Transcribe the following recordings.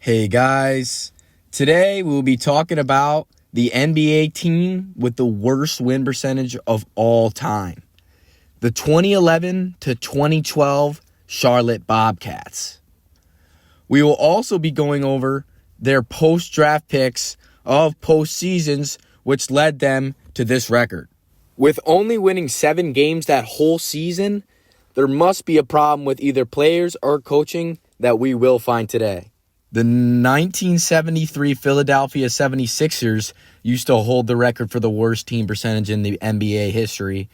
Hey guys, today we'll be talking about the NBA team with the worst win percentage of all time. The 2011 to 2012 Charlotte Bobcats. We will also be going over their post-draft picks of postseasons, which led them to this record. With only winning 7 games that whole season, there must be a problem with either players or coaching that we will find today. The 1973 Philadelphia 76ers used to hold the record for the worst team percentage in the NBA history,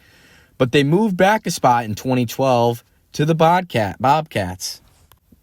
but they moved back a spot in 2012 to the Bobcats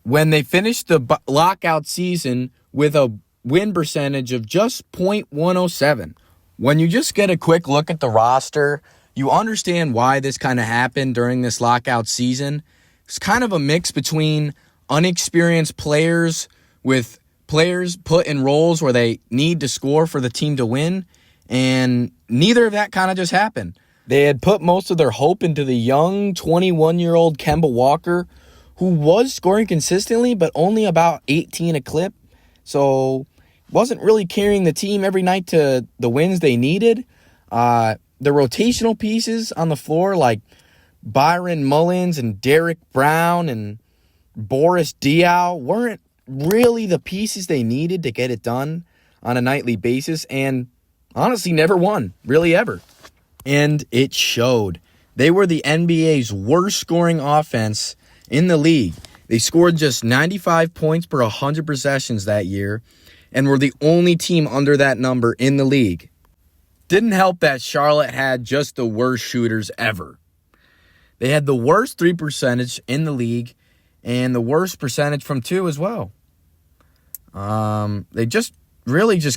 when they finished the lockout season with a win percentage of just .107. When you just get a quick look at the roster, you understand why this kind of happened during this lockout season. It's kind of a mix between unexperienced players with players put in roles where they need to score for the team to win, and neither of that kind of just happened. They had put most of their hope into the young 21-year-old Kemba Walker, who was scoring consistently, but only about 18 a clip, so wasn't really carrying the team every night to the wins they needed. The rotational pieces on the floor, like Byron Mullins and Derek Brown and Boris Diaw, weren't really the pieces they needed to get it done on a nightly basis, and honestly never won, really ever. And it showed. They were the NBA's worst scoring offense in the league. They scored just 95 points per 100 possessions that year and were the only team under that number in the league. Didn't help that Charlotte had just the worst shooters ever. They had the worst 3 percentage in the league and the worst percentage from 2 as well. They just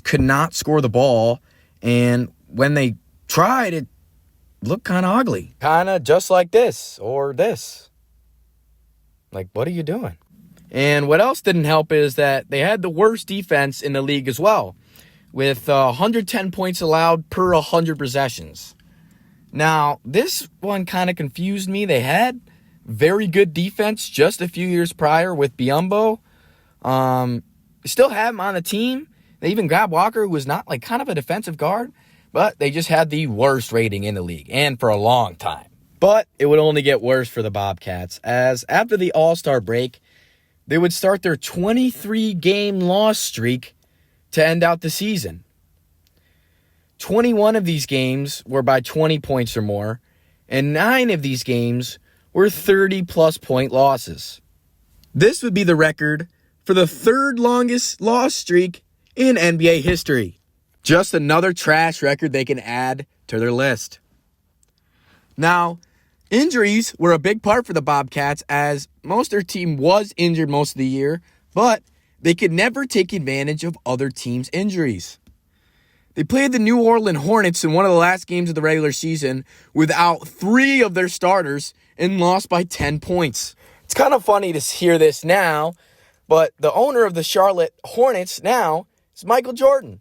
could not score the ball, and when they tried, it looked kind of ugly. Kind of just like this or this. Like, what are you doing? And what else didn't help is that they had the worst defense in the league as well, with 110 points allowed per 100 possessions. Now, this one kind of confused me. They had very good defense just a few years prior with Biyombo. Still had him on the team. They even grabbed Walker, who was not like kind of a defensive guard, but they just had the worst rating in the league, and for a long time. But it would only get worse for the Bobcats, as after the All-Star break, they would start their 23-game loss streak to end out the season. 21 of these games were by 20 points or more, and 9 of these games were 30-plus point losses. This would be the record for the third longest loss streak in NBA history. Just another trash record they can add to their list. Now, injuries were a big part for the Bobcats, as most of their team was injured most of the year, but they could never take advantage of other teams' injuries. They played the New Orleans Hornets in one of the last games of the regular season without 3 of their starters and lost by 10 points. It's kind of funny to hear this now, but the owner of the Charlotte Hornets now is Michael Jordan.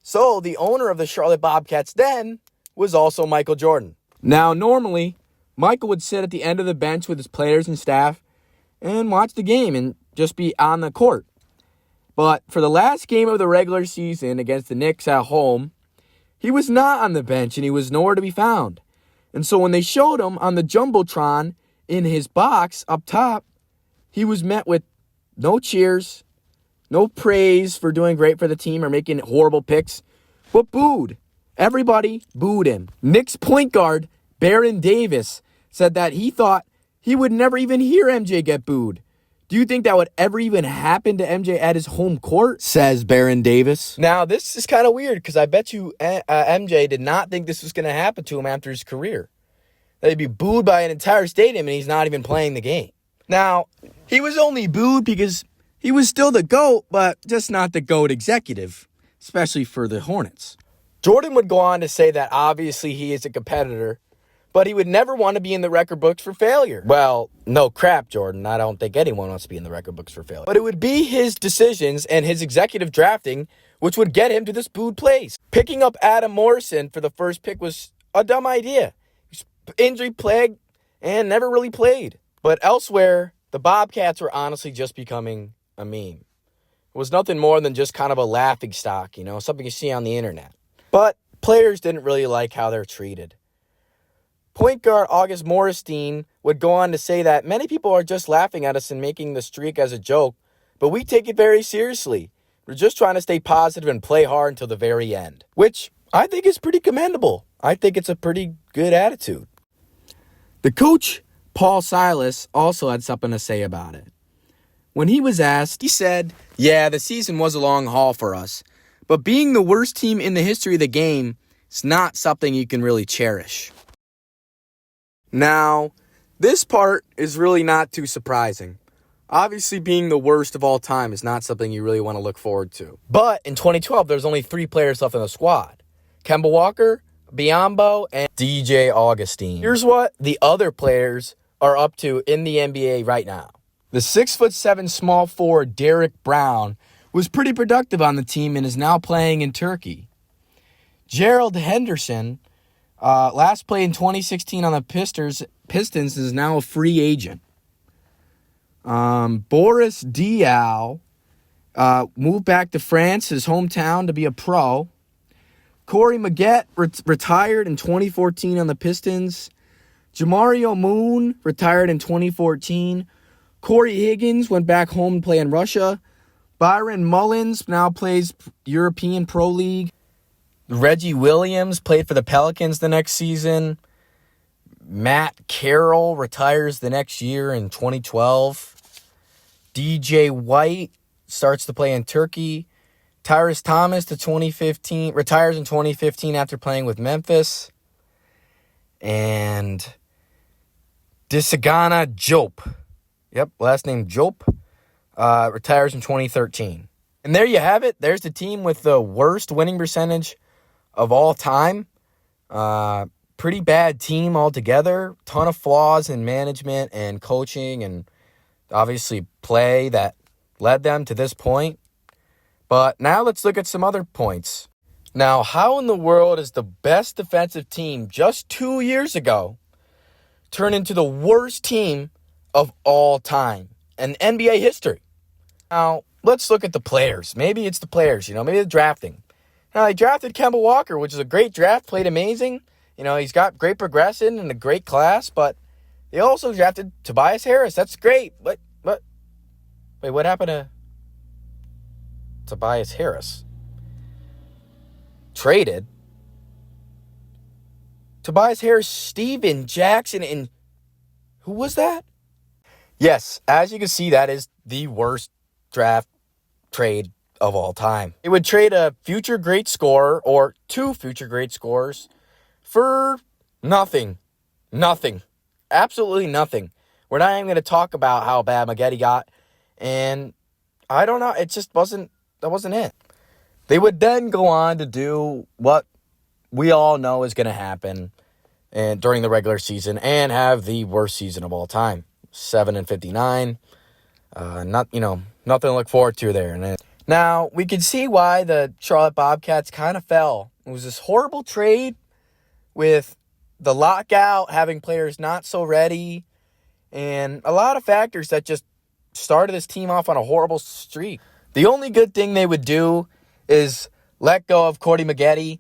So the owner of the Charlotte Bobcats then was also Michael Jordan. Now, normally, Michael would sit at the end of the bench with his players and staff and watch the game and just be on the court. But for the last game of the regular season against the Knicks at home, he was not on the bench and he was nowhere to be found. And so when they showed him on the Jumbotron in his box up top, he was met with no cheers, no praise for doing great for the team or making horrible picks, but booed. Everybody booed him. Knicks point guard Baron Davis said that he thought he would never even hear MJ get booed. Do you think that would ever even happen to MJ at his home court? Says Baron Davis. Now, this is kind of weird because I bet you MJ did not think this was going to happen to him after his career. That he'd be booed by an entire stadium and he's not even playing the game. Now, he was only booed because he was still the GOAT, but just not the GOAT executive, especially for the Hornets. Jordan would go on to say that obviously he is a competitor, but he would never want to be in the record books for failure. Well, no crap, Jordan. I don't think anyone wants to be in the record books for failure. But it would be his decisions and his executive drafting which would get him to this booed place. Picking up Adam Morrison for the first pick was a dumb idea. He's injury plagued and never really played. But elsewhere, the Bobcats were honestly just becoming a meme. was nothing more than just kind of a laughingstock, something you see on the internet. But players didn't really like how they're treated. Point guard August Morristein would go on to say that many people are just laughing at us and making the streak as a joke, but we take it very seriously. We're just trying to stay positive and play hard until the very end, which I think is pretty commendable. I think it's a pretty good attitude. The coach, Paul Silas, also had something to say about it. When he was asked, he said, "Yeah, the season was a long haul for us, but being the worst team in the history of the game is not something you can really cherish." Now, this part is really not too surprising. Obviously, being the worst of all time is not something you really want to look forward to. But in 2012, there's only 3 players left in the squad: Kemba Walker, Biyombo, and DJ Augustine. Here's what the other players are up to in the NBA right now. The 6'7" small forward Derek Brown was pretty productive on the team and is now playing in Turkey. Gerald Henderson, last played in 2016 on the Pistons, is now a free agent. Boris Diaw moved back to France, his hometown, to be a pro. Corey Maggette retired in 2014 on the Pistons. Jamario Moon retired in 2014. Corey Higgins went back home to play in Russia. Byron Mullins now plays European Pro League. Reggie Williams played for the Pelicans the next season. Matt Carroll retires the next year in 2012. DJ White starts to play in Turkey. Tyrese Thomas retires in 2015 after playing with Memphis. And Disagana Jope, last name Jope, retires in 2013. And there you have it. There's the team with the worst winning percentage of all time. Pretty bad team altogether. Ton of flaws in management and coaching and obviously play that led them to this point. But now let's look at some other points. Now, how in the world is the best defensive team just 2 years ago turn into the worst team of all time in NBA history? Now, let's look at the players. Maybe it's the players, maybe the drafting. Now, they drafted Kemba Walker, which is a great draft, played amazing. He's got great progression and a great class, but they also drafted Tobias Harris. That's great. Wait, what happened to Tobias Harris? Traded? Tobias Harris, Steven Jackson, and who was that? Yes, as you can see, that is the worst draft trade of all time. It would trade a future great scorer or 2 future great scorers for nothing. Nothing. Absolutely nothing. We're not even going to talk about how bad Maggette got. And I don't know. It just that wasn't it. They would then go on to do what we all know is going to happen and during the regular season and have the worst season of all time. 7-59. Nothing to look forward to there. And now, we can see why the Charlotte Bobcats kind of fell. It was this horrible trade with the lockout, having players not so ready, and a lot of factors that just started this team off on a horrible streak. The only good thing they would do is let go of Corey Maggette,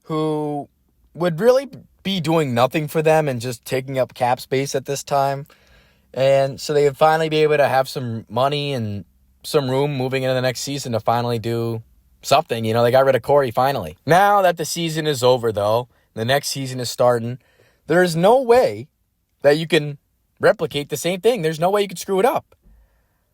who would really be doing nothing for them and just taking up cap space at this time. And so they would finally be able to have some money and some room moving into the next season to finally do something. They got rid of Corey finally. Now that the season is over, though, the next season is starting, there is no way that you can replicate the same thing. There's no way you can screw it up.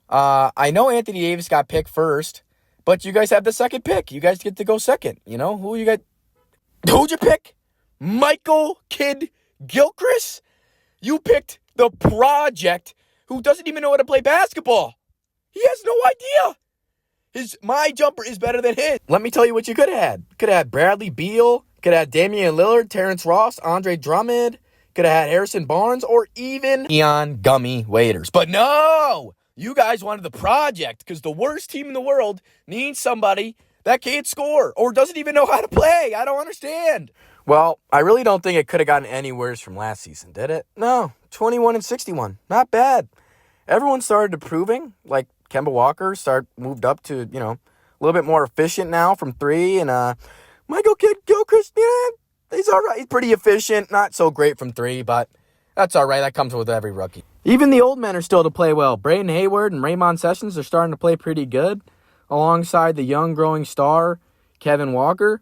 I know Anthony Davis got picked first, but you guys have the second pick. You guys get to go second. Who'd you pick? Michael Kidd Gilchrist? You picked the project who doesn't even know how to play basketball. He has no idea. My jumper is better than his. Let me tell you what you could have had. Could have had Bradley Beal. Could have had Damian Lillard, Terrence Ross, Andre Drummond. Could have had Harrison Barnes or even Ian Gummy Waiters. But no! You guys wanted the project because the worst team in the world needs somebody that can't score or doesn't even know how to play. I don't understand. Well, I really don't think it could have gotten any worse from last season, did it? No, 21-61. Not bad. Everyone started improving, like Kemba Walker moved up to, a little bit more efficient now from 3. And Michael Gilchrist, he's all right. He's pretty efficient. Not so great from 3, but that's all right. That comes with every rookie. Even the old men are still to play well. Braden Hayward and Raymond Sessions are starting to play pretty good alongside the young growing star, Kevin Walker.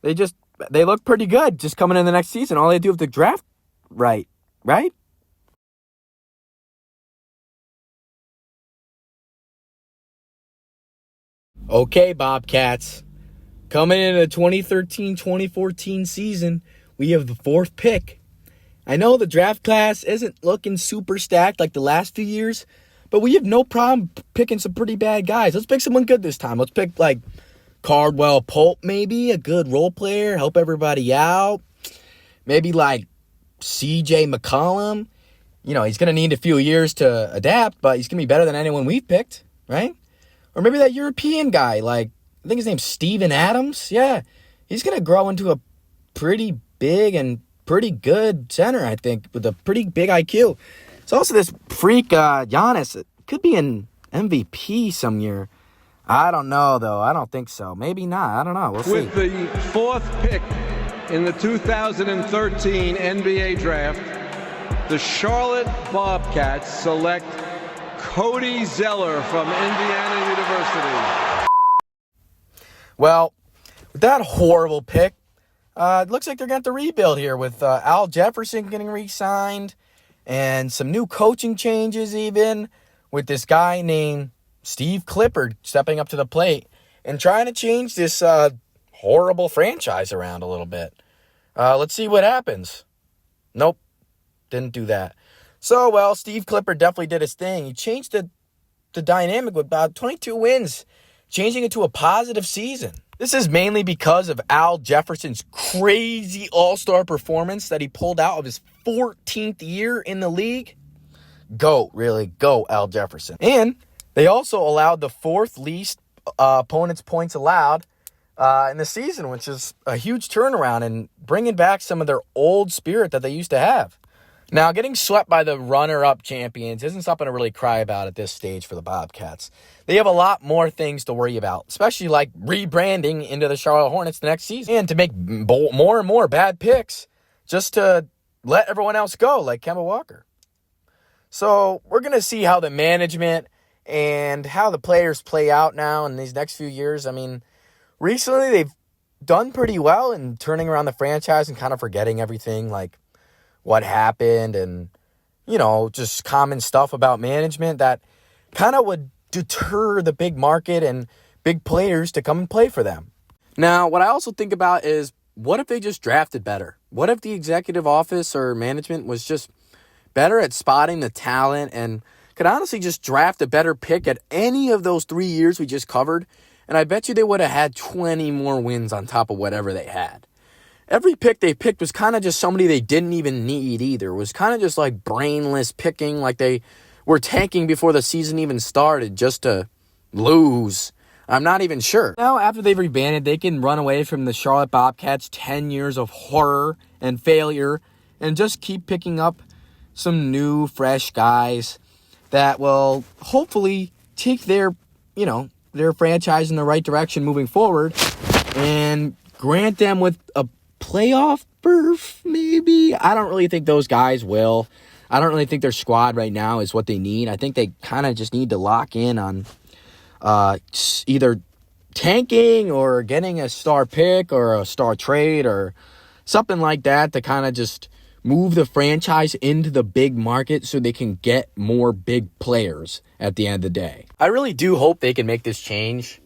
They look pretty good just coming in the next season. All they do is to draft right? Okay, Bobcats. Coming in the 2013-2014 season, we have the 4th pick. I know the draft class isn't looking super stacked like the last few years, but we have no problem picking some pretty bad guys. Let's pick someone good this time. Let's pick like Cardwell Pope, maybe, a good role player, help everybody out. Maybe like CJ McCollum. He's going to need a few years to adapt, but he's going to be better than anyone we've picked, right? Or maybe that European guy, like, I think his name's Steven Adams. Yeah, he's going to grow into a pretty big and pretty good center, I think, with a pretty big IQ. It's also this freak, Giannis. It could be an MVP some year. I don't know, though. I don't think so. Maybe not. I don't know. We'll see. With the 4th pick in the 2013 NBA Draft, the Charlotte Bobcats select Cody Zeller from Indiana University. Well, with that horrible pick, it looks like they're going to have to rebuild here with Al Jefferson getting re-signed and some new coaching changes even with this guy named Steve Clifford stepping up to the plate and trying to change this horrible franchise around a little bit. Let's see what happens. Nope, didn't do that. So, well, Steve Clifford definitely did his thing. He changed the dynamic with about 22 wins, changing it to a positive season. This is mainly because of Al Jefferson's crazy all-star performance that he pulled out of his 14th year in the league. Go, Al Jefferson. And they also allowed the 4th least opponent's points allowed in the season, which is a huge turnaround and bringing back some of their old spirit that they used to have. Now, getting swept by the runner-up champions isn't something to really cry about at this stage for the Bobcats. They have a lot more things to worry about, especially like rebranding into the Charlotte Hornets the next season and to make more and more bad picks just to let everyone else go, like Kemba Walker. So we're going to see how the management and how the players play out now in these next few years. I mean, recently they've done pretty well in turning around the franchise and kind of forgetting everything like what happened and, just common stuff about management that kind of would deter the big market and big players to come and play for them. Now, what I also think about is, what if they just drafted better? What if the executive office or management was just better at spotting the talent and could honestly just draft a better pick at any of those 3 years we just covered? And I bet you they would have had 20 more wins on top of whatever they had. Every pick they picked was kind of just somebody they didn't even need either. It was kind of just like brainless picking, like they were tanking before the season even started just to lose. I'm not even sure. Now, after they've rebranded, they can run away from the Charlotte Bobcats' 10 years of horror and failure and just keep picking up some new, fresh guys that will hopefully take their franchise in the right direction moving forward and grant them with a playoff berth, maybe? I don't really think those guys will. I don't really think their squad right now is what they need. I think they kind of just need to lock in on either tanking or getting a star pick or a star trade or something like that to kind of just move the franchise into the big market so they can get more big players at the end of the day. I really do hope they can make this change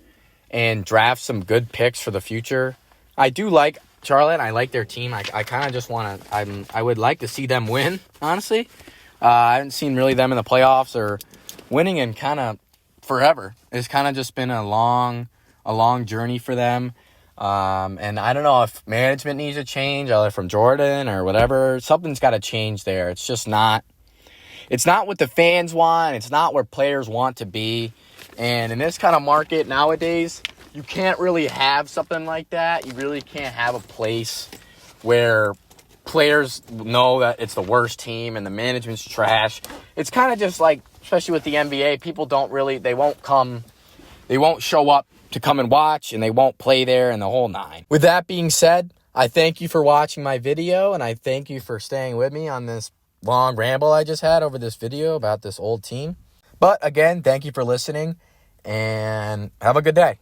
and draft some good picks for the future. I do like Charlotte. I like their team. I kind of just want to, I would like to see them win, honestly. I haven't seen really them in the playoffs or winning in kind of forever. It's kind of just been a long journey for them. And I don't know if management needs a change, either from Jordan or whatever. Something's got to change there. It's just not, it's not what the fans want. It's not where players want to be. And in this kind of market nowadays, you can't really have something like that. You really can't have a place where players know that it's the worst team and the management's trash. It's kind of just like especially with the NBA, people they won't show up to come and watch, and they won't play there, and the whole nine. With that being said, I thank you for watching my video, and I thank you for staying with me on this long ramble I just had over this video about this old team. But again, thank you for listening, and have a good day.